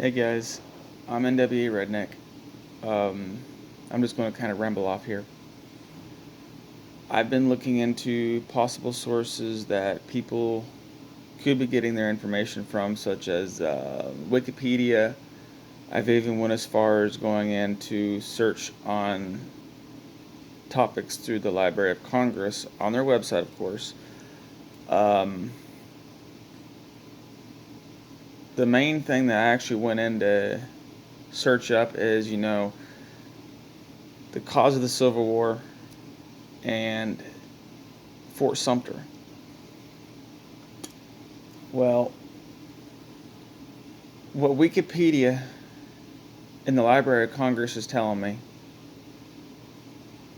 Hey guys, I'm NWA Redneck. Um, I'm just going to kind of ramble off here. I've been looking into possible sources that people could be getting their information from, such as Wikipedia. I've even went as far as going in to search on topics through the Library of Congress on their website, of course. Um, the main thing that I actually went in to search up is, the cause of the Civil War and Fort Sumter. Well, what Wikipedia in the Library of Congress is telling me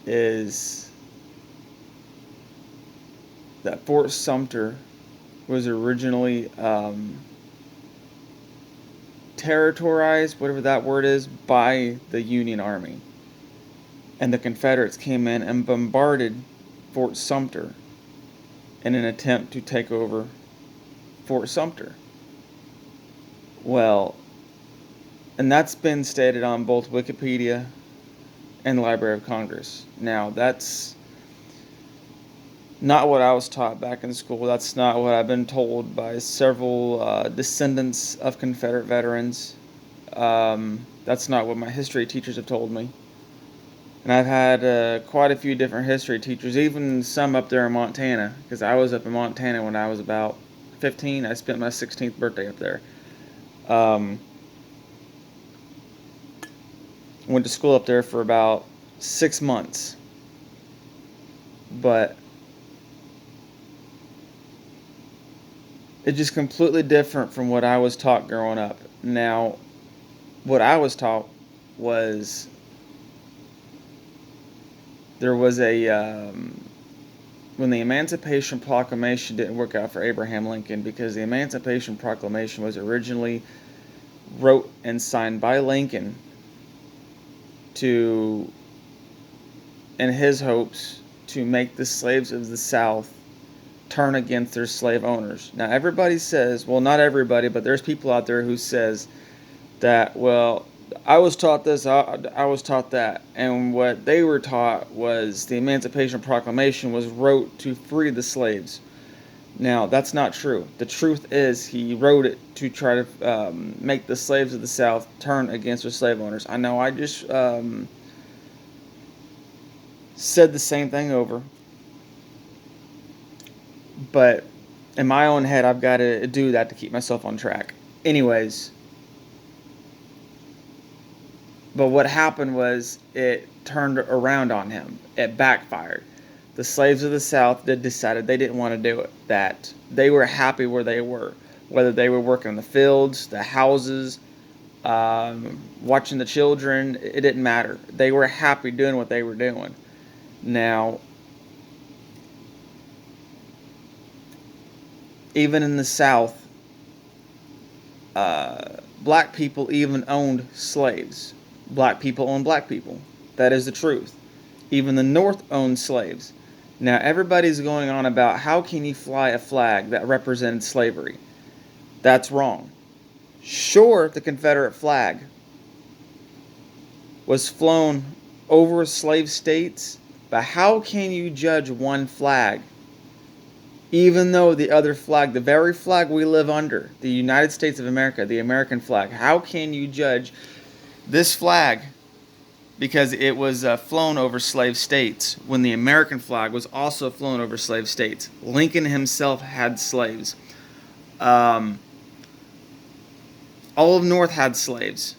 is that Fort Sumter was originally territorialized, whatever that word is, by the Union Army. And the Confederates came in and bombarded Fort Sumter in an attempt to take over Fort Sumter. Well, and that's been stated on both Wikipedia and the Library of Congress. Now, that's not what I was taught back in school. That's not what I've been told by several descendants of Confederate veterans. That's not what my history teachers have told me. And I've had quite a few different history teachers, even some up there in Montana, because I was up in Montana when I was about 15. I spent my 16th birthday up there. Went to school up there for about 6 months. But it's just completely different from what I was taught growing up. Now, what I was taught was there was when the Emancipation Proclamation didn't work out for Abraham Lincoln, because the Emancipation Proclamation was originally wrote and signed by Lincoln to, in his hopes, to make the slaves of the South turn against their slave owners. Now, everybody says, well, not everybody, but there's people out there who says that, well, I was taught this, I was taught that. And what they were taught was the Emancipation Proclamation was wrote to free the slaves. Now, that's not true. The truth is he wrote it to try to make the slaves of the South turn against their slave owners. I know I just said the same thing over. But in my own head, I've got to do that to keep myself on track. Anyways, but what happened was it turned around on him. It backfired. The slaves of the South decided they didn't want to do it, that they were happy where they were, whether they were working in the fields, the houses, watching the children, it didn't matter. They were happy doing what they were doing. Now, even in the South, black people even owned slaves. Black people owned black people. That is the truth. Even the North owned slaves. Now, everybody's going on about how can you fly a flag that represented slavery. That's wrong. Sure, the Confederate flag was flown over slave states, but how can you judge one flag even though the other flag, the very flag we live under, the United States of America, the American flag, how can you judge this flag because it was flown over slave states when the American flag was also flown over slave states? Lincoln himself had slaves. All of North had slaves.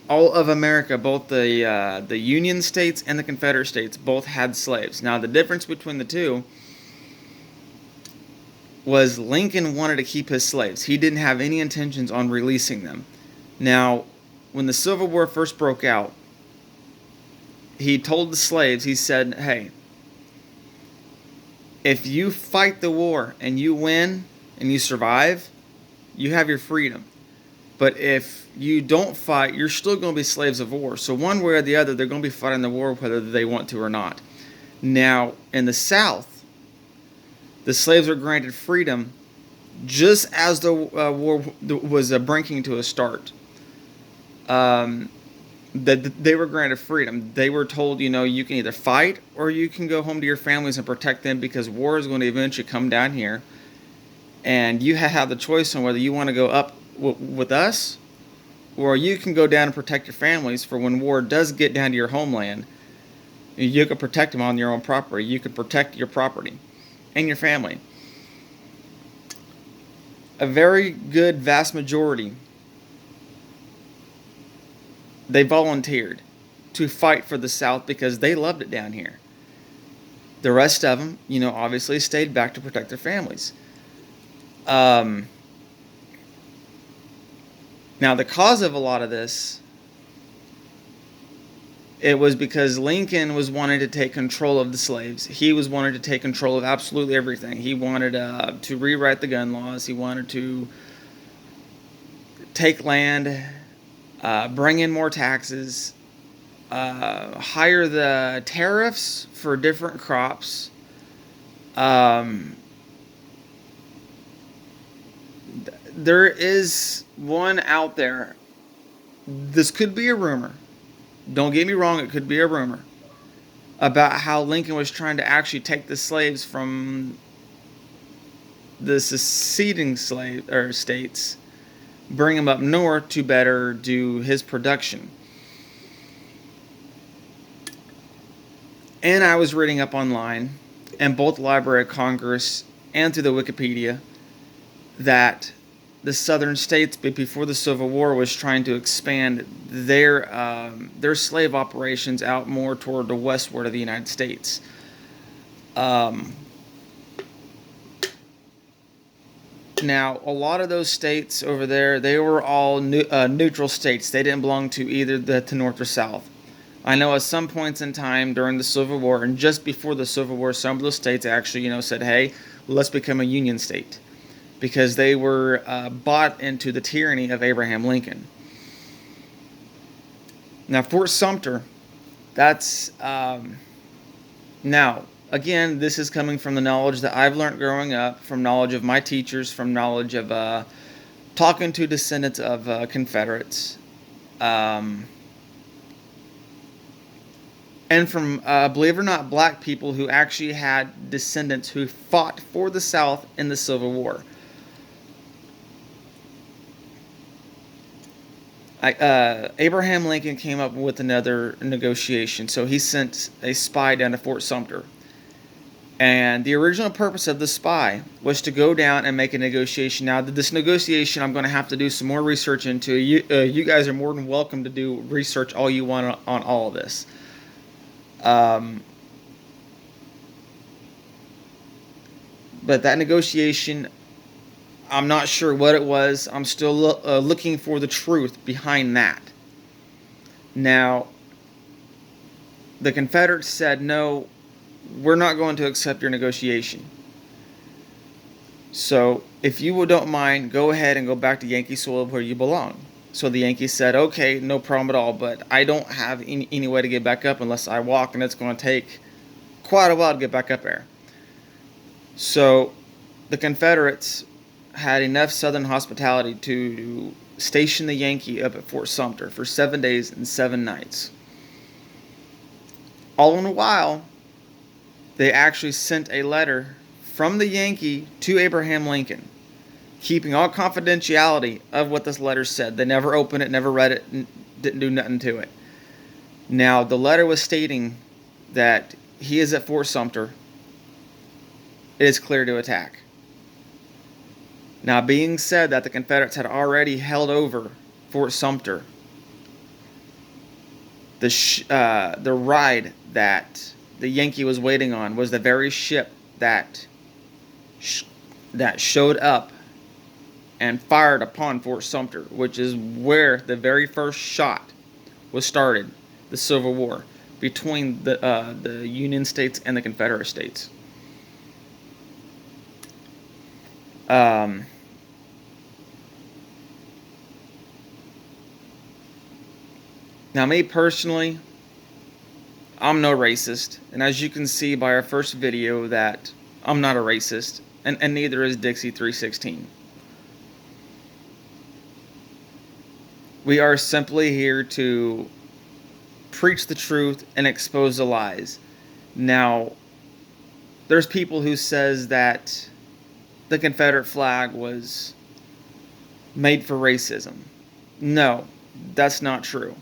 All of America, both the Union states and the Confederate states, both had slaves. Now, the difference between the two was Lincoln wanted to keep his slaves. He didn't have any intentions on releasing them. Now, when the Civil War first broke out, he told the slaves, he said, hey, if you fight the war and you win and you survive, you have your freedom. But if you don't fight, you're still going to be slaves of war. So one way or the other, they're going to be fighting the war whether they want to or not. Now, in the South, the slaves were granted freedom just as the war was bringing to a start. um, that they were granted freedom. They were told, you can either fight or you can go home to your families and protect them, because war is going to eventually come down here, and you have the choice on whether you want to go up with us, or you can go down and protect your families for when war does get down to your homeland. You can protect them on your own property. You can protect your property and your family. A very good vast majority, they volunteered to fight for the South because they loved it down here. The rest of them, obviously stayed back to protect their families. Now, the cause of a lot of this, it was because Lincoln was wanting to take control of the slaves. He was wanting to take control of absolutely everything. He wanted to rewrite the gun laws. He wanted to take land, bring in more taxes, higher the tariffs for different crops. There is one out there. This could be a rumor. Don't get me wrong, it could be a rumor about how Lincoln was trying to actually take the slaves from the seceding states, bring them up north to better do his production. And I was reading up online, and both the Library of Congress and through the Wikipedia, that the southern states, before the Civil War, was trying to expand their slave operations out more toward the westward of the United States. Now, a lot of those states over there, they were all neutral states. They didn't belong to either the North or South. I know at some points in time during the Civil War and just before the Civil War, some of those states actually, said, hey, let's become a Union state, because they were bought into the tyranny of Abraham Lincoln. Now, Fort Sumter, that's... now, again, this is coming from the knowledge that I've learned growing up, from knowledge of my teachers, from knowledge of talking to descendants of Confederates, and from, believe it or not, black people who actually had descendants who fought for the South in the Civil War. Abraham Lincoln came up with another negotiation, so he sent a spy down to Fort Sumter. And the original purpose of the spy was to go down and make a negotiation. Now, this negotiation, I'm going to have to do some more research into. You guys are more than welcome to do research all you want on all of this. But that negotiation, I'm not sure what it was. I'm still looking for the truth behind that. Now, the Confederates said, no, we're not going to accept your negotiation. So, if you don't mind, go ahead and go back to Yankee soil where you belong. So the Yankees said, okay, no problem at all, but I don't have any way to get back up unless I walk, and it's going to take quite a while to get back up there. So the Confederates had enough Southern hospitality to station the Yankee up at Fort Sumter for 7 days and 7 nights. All in a while, they actually sent a letter from the Yankee to Abraham Lincoln, keeping all confidentiality of what this letter said. They never opened it, never read it, and didn't do nothing to it. Now, the letter was stating that he is at Fort Sumter. It is clear to attack. Now, being said that the Confederates had already held over Fort Sumter, the ride that the Yankee was waiting on was the very ship that showed up and fired upon Fort Sumter, which is where the very first shot was started, the Civil War between the Union States and the Confederate States. Now, me personally, I'm no racist, and as you can see by our first video that I'm not a racist, and neither is Dixie 316. We are simply here to preach the truth and expose the lies. Now, there's people who says that the Confederate flag was made for racism. No, that's not true.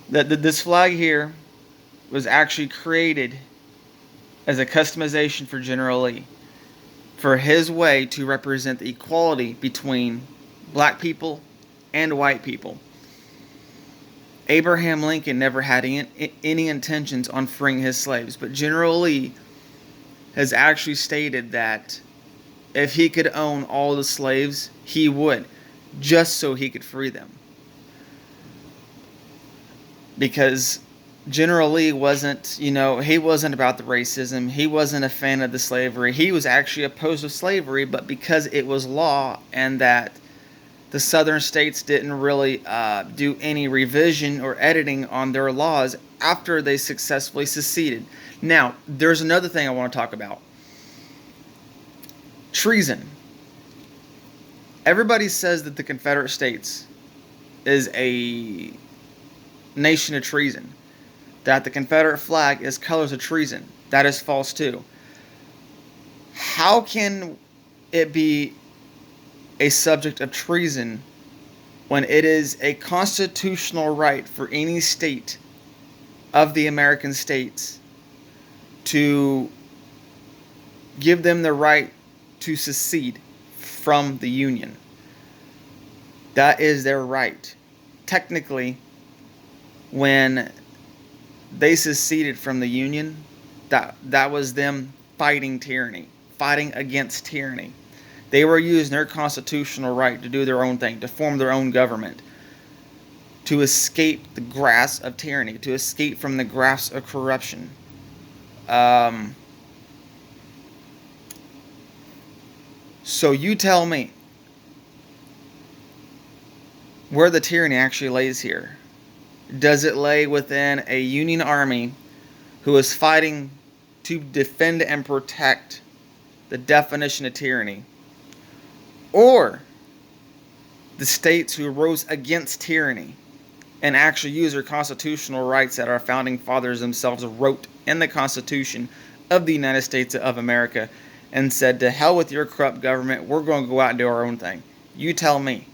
This flag here was actually created as a customization for General Lee, for his way to represent the equality between black people and white people. Abraham Lincoln never had any intentions on freeing his slaves, but General Lee has actually stated that if he could own all the slaves, he would, just so he could free them. Because General Lee wasn't, he wasn't about the racism. He wasn't a fan of the slavery. He was actually opposed to slavery, but because it was law and that the southern states didn't really do any revision or editing on their laws after they successfully seceded. Now, there's another thing I want to talk about. Treason. Everybody says that the Confederate States is a nation of treason. That the Confederate flag is colors of treason. That is false too. How can it be a subject of treason when it is a constitutional right for any state of the American states to give them the right to secede from the Union? That is their right. Technically, when they seceded from the Union, that was them fighting tyranny, fighting against tyranny. They were using their constitutional right to do their own thing, to form their own government, to escape the grasp of tyranny, to escape from the grasp of corruption. So you tell me where the tyranny actually lays here. Does it lay within a Union army who is fighting to defend and protect the definition of tyranny? Or the states who rose against tyranny and actually used their constitutional rights that our founding fathers themselves wrote in the Constitution of the United States of America and said, to hell with your corrupt government, we're going to go out and do our own thing. You tell me.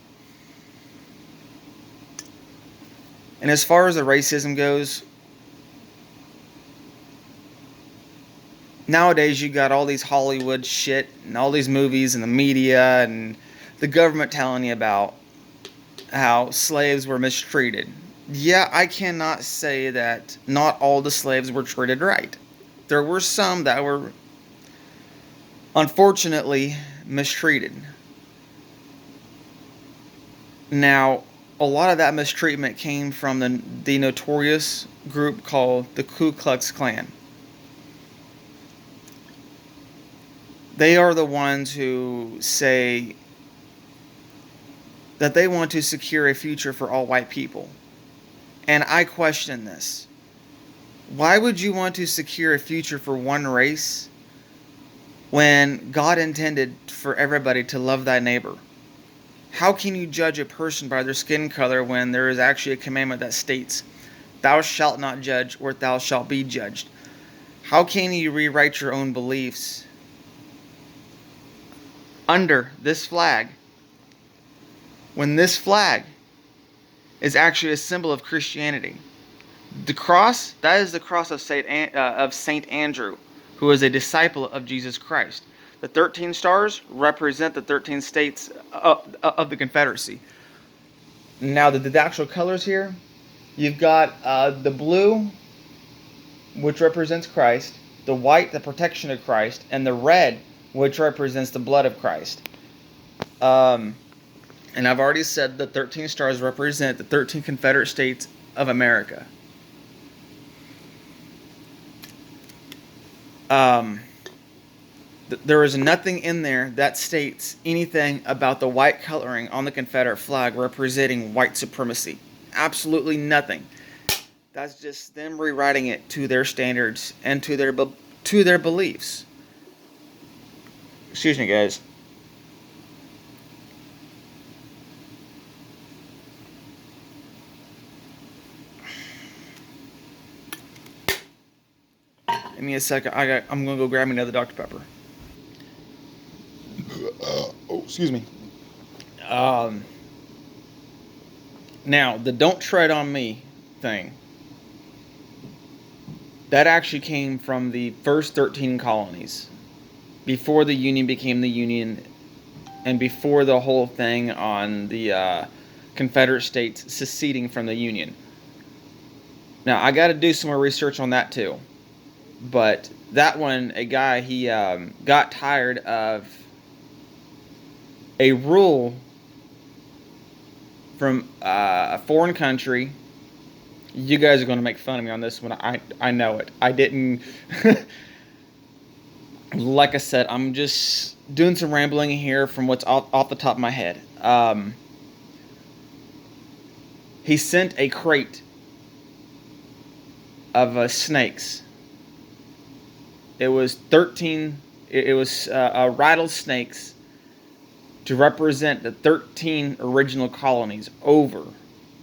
And as far as the racism goes, nowadays you got all these Hollywood shit and all these movies and the media and the government telling you about how slaves were mistreated. Yeah, I cannot say that not all the slaves were treated right. There were some that were unfortunately mistreated. Now, a lot of that mistreatment came from the notorious group called the Ku Klux Klan. They are the ones who say that they want to secure a future for all white people. And I question this. Why would you want to secure a future for one race when God intended for everybody to love thy neighbor? How can you judge a person by their skin color when there is actually a commandment that states, thou shalt not judge, or thou shalt be judged? How can you rewrite your own beliefs under this flag when this flag is actually a symbol of Christianity? The cross, that is the cross of Saint Andrew, who is a disciple of Jesus Christ. The 13 stars represent the 13 states of the Confederacy. Now, the actual colors here, you've got the blue, which represents Christ, the white, the protection of Christ, and the red, which represents the blood of Christ. And I've already said the 13 stars represent the 13 Confederate States of America. There is nothing in there that states anything about the white coloring on the Confederate flag representing white supremacy. Absolutely nothing. That's just them rewriting it to their standards and to their beliefs. Excuse me, guys. Give me a second. I'm gonna go grab me another Dr. Pepper. Oh, excuse me. Um, Now the "Don't tread on me" thing, that actually came from the first 13 colonies, before the Union became the Union, and before the whole thing on the Confederate States seceding from the Union. Now I got to do some more research on that too. But that one, a guy, he got tired of a rule from a foreign country. You guys are going to make fun of me on this one. I know it. I didn't. Like I said, I'm just doing some rambling here from what's off the top of my head. He sent a crate of snakes. It was 13. It was rattlesnakes to represent the 13 original colonies over,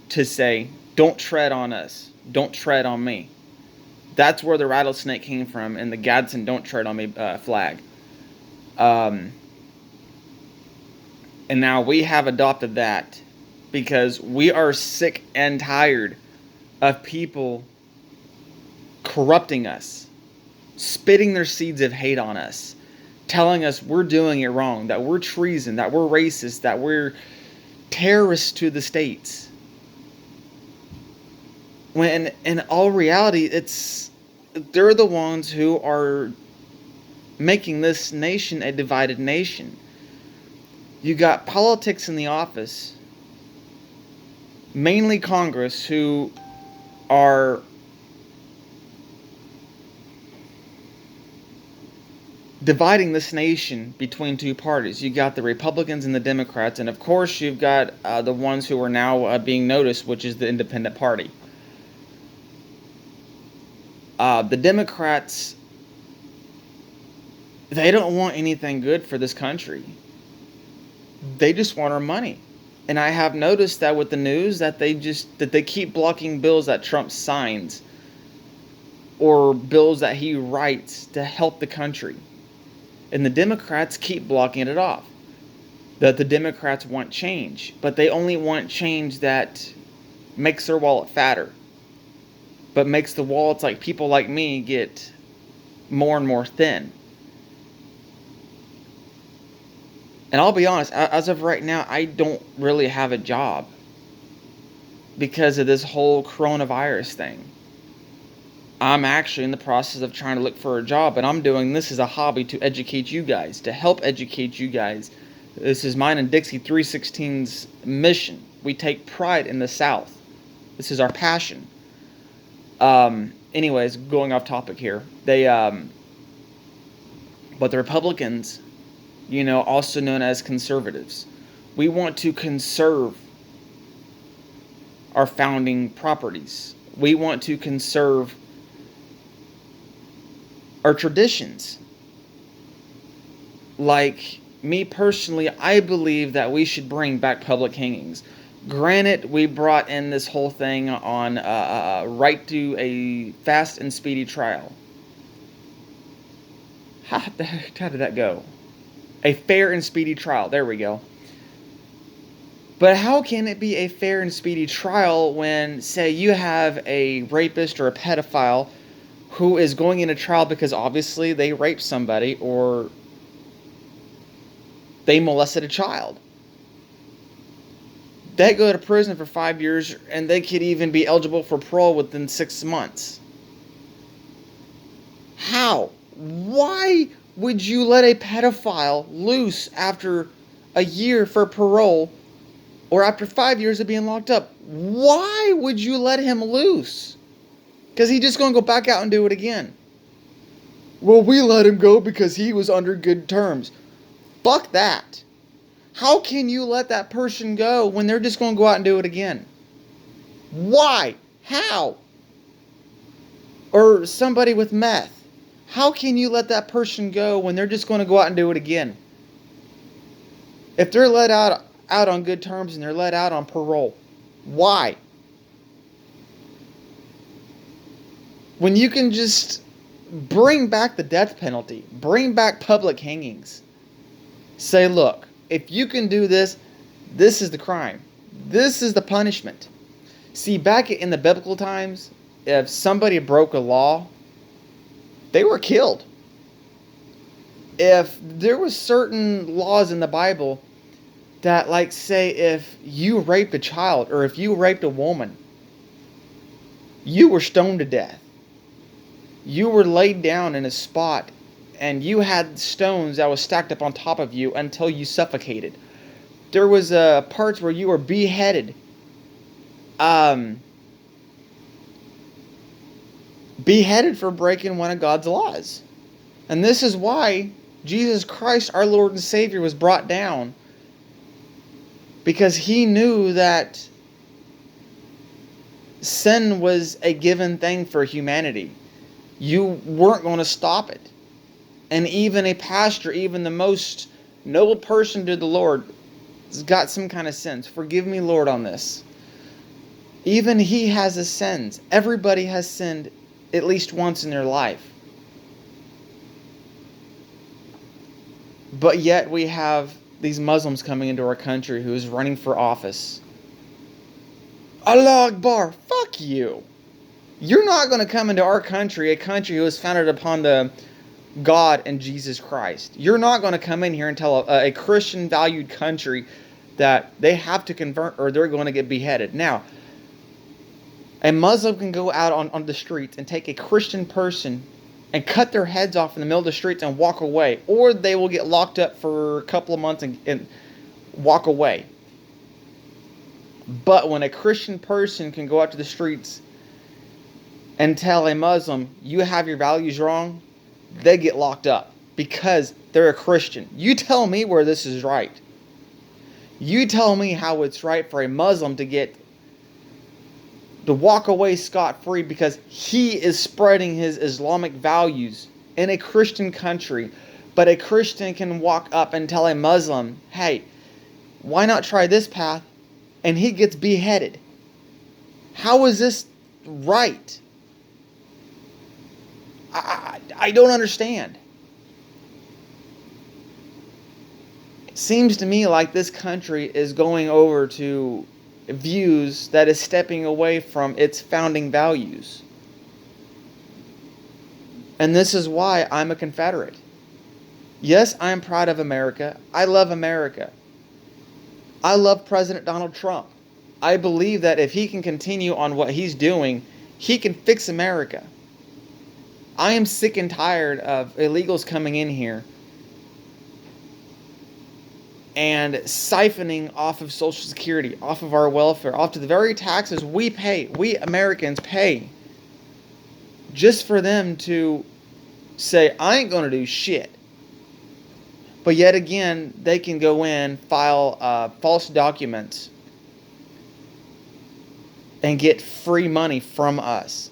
to say, don't tread on us. Don't tread on me. That's where the rattlesnake came from in the Gadsden "Don't Tread on Me" flag. And now we have adopted that because we are sick and tired of people corrupting us, spitting their seeds of hate on us, telling us we're doing it wrong, that we're treason, that we're racist, that we're terrorists to the states. When in all reality, they're the ones who are making this nation a divided nation. You got politics in the office, mainly Congress, who are dividing this nation between two parties. You got the Republicans and the Democrats, and of course you've got the ones who are now being noticed, which is the Independent Party. The Democrats, they don't want anything good for this country. They just want our money. And I have noticed that with the news that they keep blocking bills that Trump signs, or bills that he writes to help the country. And the Democrats keep blocking it off. That the Democrats want change, but they only want change that makes their wallet fatter, but makes the wallets like people like me get more and more thin. And I'll be honest, as of right now, I don't really have a job because of this whole coronavirus thing. I'm actually in the process of trying to look for a job, and I'm doing this as a hobby to educate you guys, to help educate you guys. This is mine and Dixie 316's mission. We take pride in the South. This is our passion. Anyways, going off topic here. But the Republicans, also known as conservatives, we want to conserve our founding properties. We want to conserve our traditions. Like me personally, I believe that we should bring back public hangings. Granted, we brought in this whole thing on right to a fast and speedy trial. How did that go? A fair and speedy trial. There we go. But how can it be a fair and speedy trial when, say, you have a rapist or a pedophile who is going into trial because obviously they raped somebody or they molested a child? They go to prison for 5 years and they could even be eligible for parole within 6 months. How? Why would you let a pedophile loose after a year for parole, or after 5 years of being locked up? Why would you let him loose? Because he's just going to go back out and do it again. Well, we let him go because he was under good terms. Fuck that. How can you let that person go when they're just going to go out and do it again? Why? How? Or somebody with meth. How can you let that person go when they're just going to go out and do it again? If they're let out on good terms and they're let out on parole, why? When you can just Bring back the death penalty. Bring back public hangings. Say, look, if you can do this, this is the crime. This is the punishment. See, back in the biblical times, if somebody broke a law, they were killed. If there was certain laws in the Bible that, like, say, if you raped a child or if you raped a woman, you were stoned to death. You were laid down in a spot and you had stones that was stacked up on top of you until you suffocated. There was parts where you were beheaded. Beheaded for breaking one of God's laws. And this is why Jesus Christ, our Lord and Savior, was brought down. Because he knew that sin was a given thing for humanity. You weren't going to stop it. And even a pastor, even the most noble person to the Lord, has got some kind of sins. Forgive me, Lord, on this. Even he has his sins. Everybody has sinned at least once in their life. But yet we have these Muslims coming into our country who is running for office. Allah Akbar, fuck you. You're not going to come into our country, a country who is founded upon the God and Jesus Christ. You're not going to come in here and tell a Christian valued country that they have to convert or they're going to get beheaded. Now, a Muslim can go out on the streets and take a Christian person and cut their heads off in the middle of the streets and walk away. Or they will get locked up for a couple of months and walk away. But when a Christian person can go out to the streets and tell a Muslim, you have your values wrong, they get locked up because they're a Christian. You tell me where this is right. You tell me how it's right for a Muslim to walk away scot-free because he is spreading his Islamic values in a Christian country. But a Christian can walk up and tell a Muslim, hey, why not try this path? And he gets beheaded. How is this right? I don't understand. It seems to me like this country is going over to views that is stepping away from its founding values. And this is why I'm a Confederate. Yes, I am proud of America. I love America. I love President Donald Trump. I believe that if he can continue on what he's doing, he can fix America. I am sick and tired of illegals coming in here and siphoning off of Social Security, off of our welfare, off to the very taxes we pay, we Americans pay, just for them to say, I ain't going to do shit. But yet again, they can go in, file false documents, and get free money from us.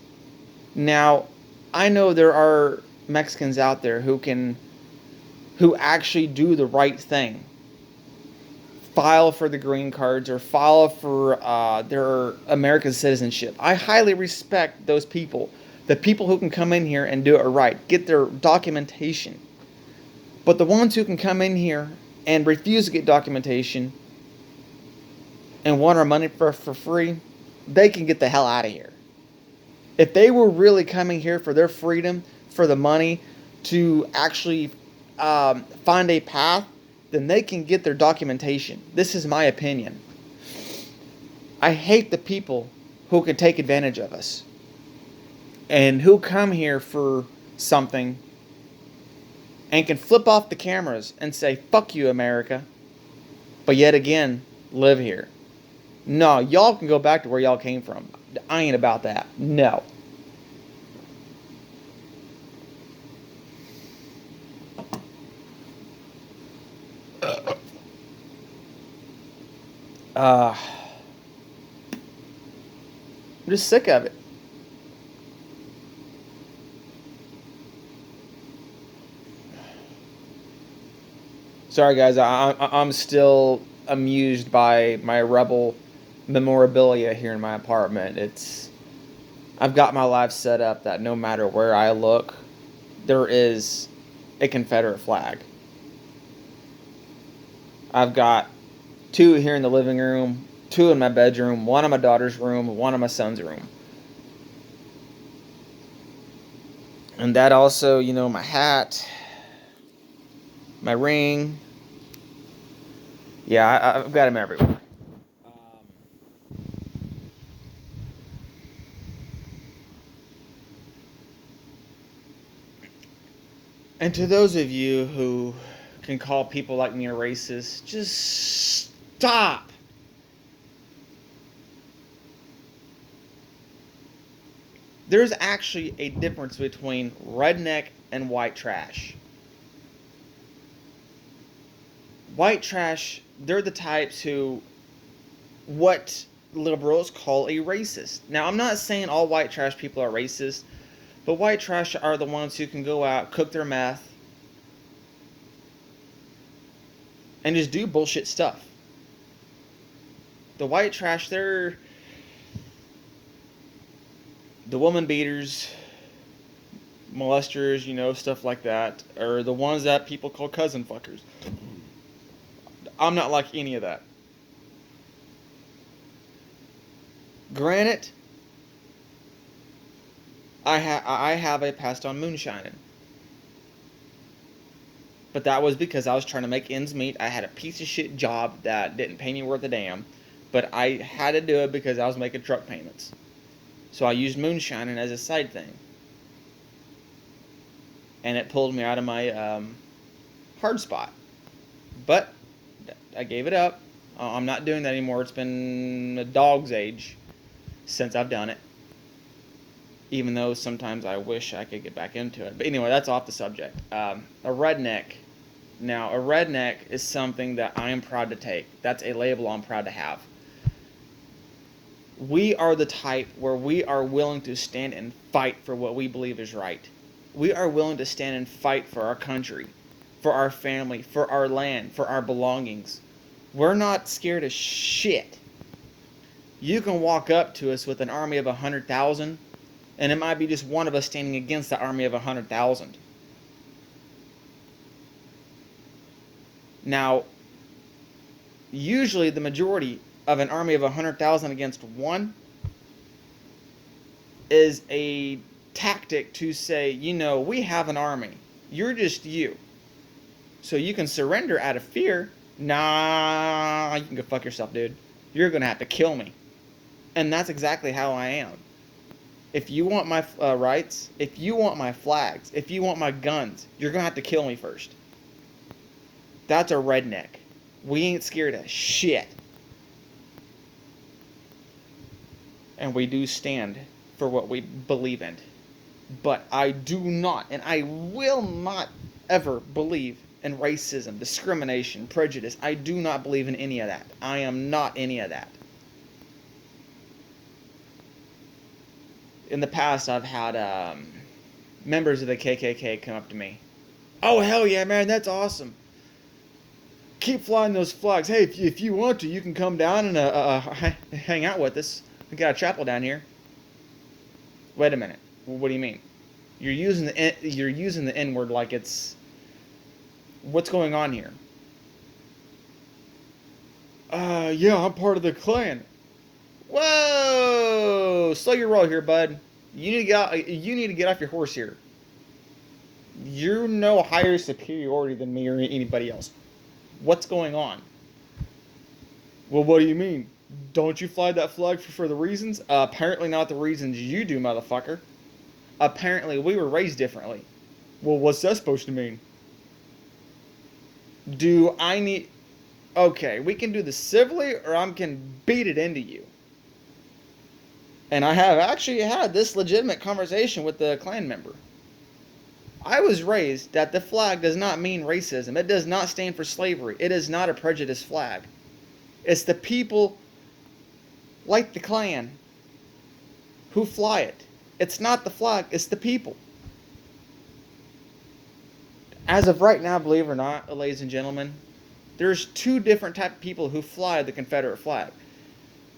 Now, I know there are Mexicans out there who actually do the right thing. File for the green cards or file for their American citizenship. I highly respect those people. The people who can come in here and do it right. Get their documentation. But the ones who can come in here and refuse to get documentation and want our money for free, they can get the hell out of here. If they were really coming here for their freedom, for the money, to actually find a path, then they can get their documentation. This is my opinion. I hate the people who can take advantage of us and who come here for something and can flip off the cameras and say, fuck you, America, but yet again, live here. No, y'all can go back to where y'all came from. I ain't about that. No. I'm just sick of it. Sorry, guys. I'm still amused by my rebel memorabilia here in my apartment. I've got my life set up that no matter where I look, there is a Confederate flag. I've got 2 here in the living room, 2 in my bedroom, 1 in my daughter's room, 1 in my son's room. And that also, my hat, my ring. Yeah, I've got them everywhere. And to those of you who can call people like me a racist, just stop. There's actually a difference between redneck and white trash. White trash, they're the types who, what liberals call a racist. Now, I'm not saying all white trash people are racist, but white trash are the ones who can go out, cook their meth, and just do bullshit stuff. The white trash, they're the woman beaters, molesters, stuff like that, are the ones that people call cousin fuckers. I'm not like any of that. Granted, I have a past on moonshining. But that was because I was trying to make ends meet. I had a piece of shit job that didn't pay me worth a damn. But I had to do it because I was making truck payments. So I used moonshining as a side thing. And it pulled me out of my hard spot. But I gave it up. I'm not doing that anymore. It's been a dog's age since I've done it. Even though sometimes I wish I could get back into it. But anyway, that's off the subject. A redneck. Now, a redneck is something that I am proud to take. That's a label I'm proud to have. We are the type where we are willing to stand and fight for what we believe is right. We are willing to stand and fight for our country, for our family, for our land, for our belongings. We're not scared of shit. You can walk up to us with an army of 100,000, and it might be just one of us standing against the army of 100,000. Now, usually the majority of an army of 100,000 against one is a tactic to say, we have an army. You're just you. So you can surrender out of fear. Nah, you can go fuck yourself, dude. You're going to have to kill me. And that's exactly how I am. If you want my rights, if you want my flags, if you want my guns, you're going to have to kill me first. That's a redneck. We ain't scared of shit. And we do stand for what we believe in. But I do not, and I will not ever believe in racism, discrimination, prejudice. I do not believe in any of that. I am not any of that. In the past, I've had members of the KKK come up to me. Oh, hell yeah, man, that's awesome. Keep flying those flags. Hey, if you want to, you can come down and hang out with us. We got a chapel down here. Wait a minute. What do you mean? You're using the N word like it's. What's going on here? Yeah, I'm part of the Klan. Whoa! Slow your roll here, bud. You need to get off your horse here. You're no higher superiority than me or anybody else. What's going on? Well, what do you mean? Don't you fly that flag for the reasons? Apparently not the reasons you do, motherfucker. Apparently we were raised differently. Well, what's that supposed to mean? Do I need... Okay, we can do this civilly or I can beat it into you. And I have actually had this legitimate conversation with the Klan member. I was raised that the flag does not mean racism. It does not stand for slavery. It is not a prejudiced flag. It's the people like the Klan who fly it. It's not the flag, it's the people. As of right now, believe it or not, ladies and gentlemen, there's 2 different types of people who fly the Confederate flag.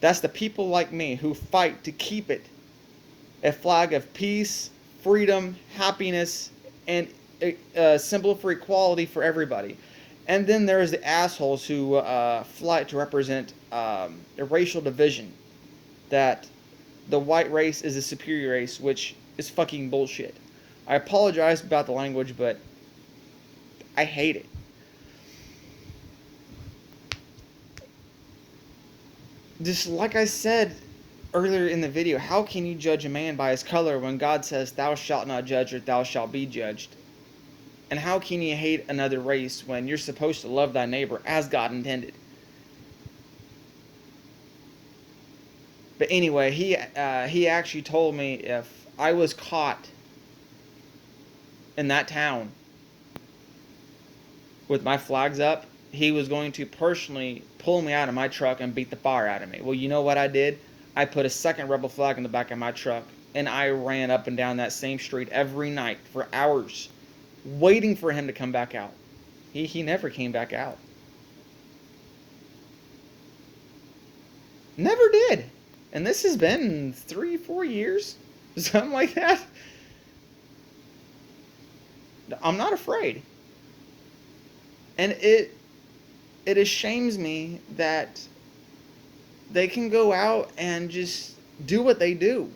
That's the people like me who fight to keep it a flag of peace, freedom, happiness, and a symbol for equality for everybody. And then there's the assholes who fly to represent a racial division, that the white race is a superior race, which is fucking bullshit. I apologize about the language, but I hate it. Just like I said earlier in the video, how can you judge a man by his color when God says, "Thou shalt not judge, or thou shalt be judged"? And how can you hate another race when you're supposed to love thy neighbor as God intended? But anyway, he actually told me if I was caught in that town with my flags up, he was going to personally pull me out of my truck and beat the fire out of me. Well, you know what I did? I put a second rebel flag in the back of my truck, and I ran up and down that same street every night for hours, waiting for him to come back out. He never came back out. Never did. And this has been 3-4 years, something like that. I'm not afraid. And it ashames me that they can go out and just do what they do.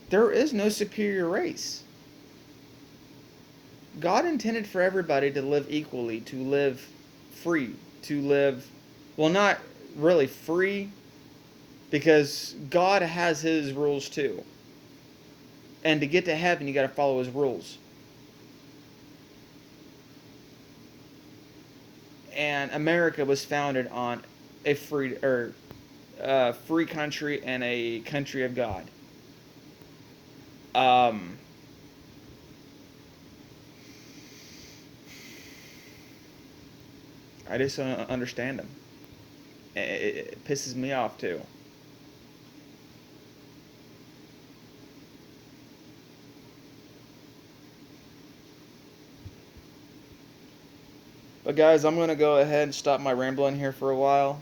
There is no superior race. God intended for everybody to live equally, to live free, to live, well, not really free, because God has his rules too. And to get to heaven, you got to follow his rules. And America was founded on a free country and a country of God. I just don't understand them. It pisses me off too. But guys, I'm gonna go ahead and stop my rambling here for a while.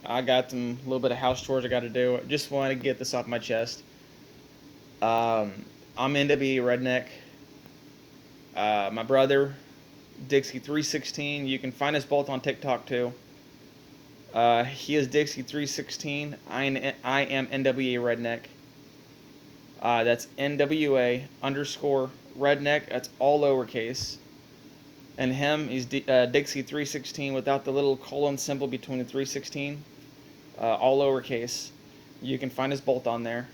I got some little bit of house chores I got to do. Just want to get this off my chest. I'm NWE Redneck. My brother, Dixie316. You can find us both on TikTok too. He is Dixie316. I am NWA Redneck. That's NWA _ Redneck. That's all lowercase. And him, he's Dixie316 without the little colon symbol between the 316. All lowercase. You can find us both on there.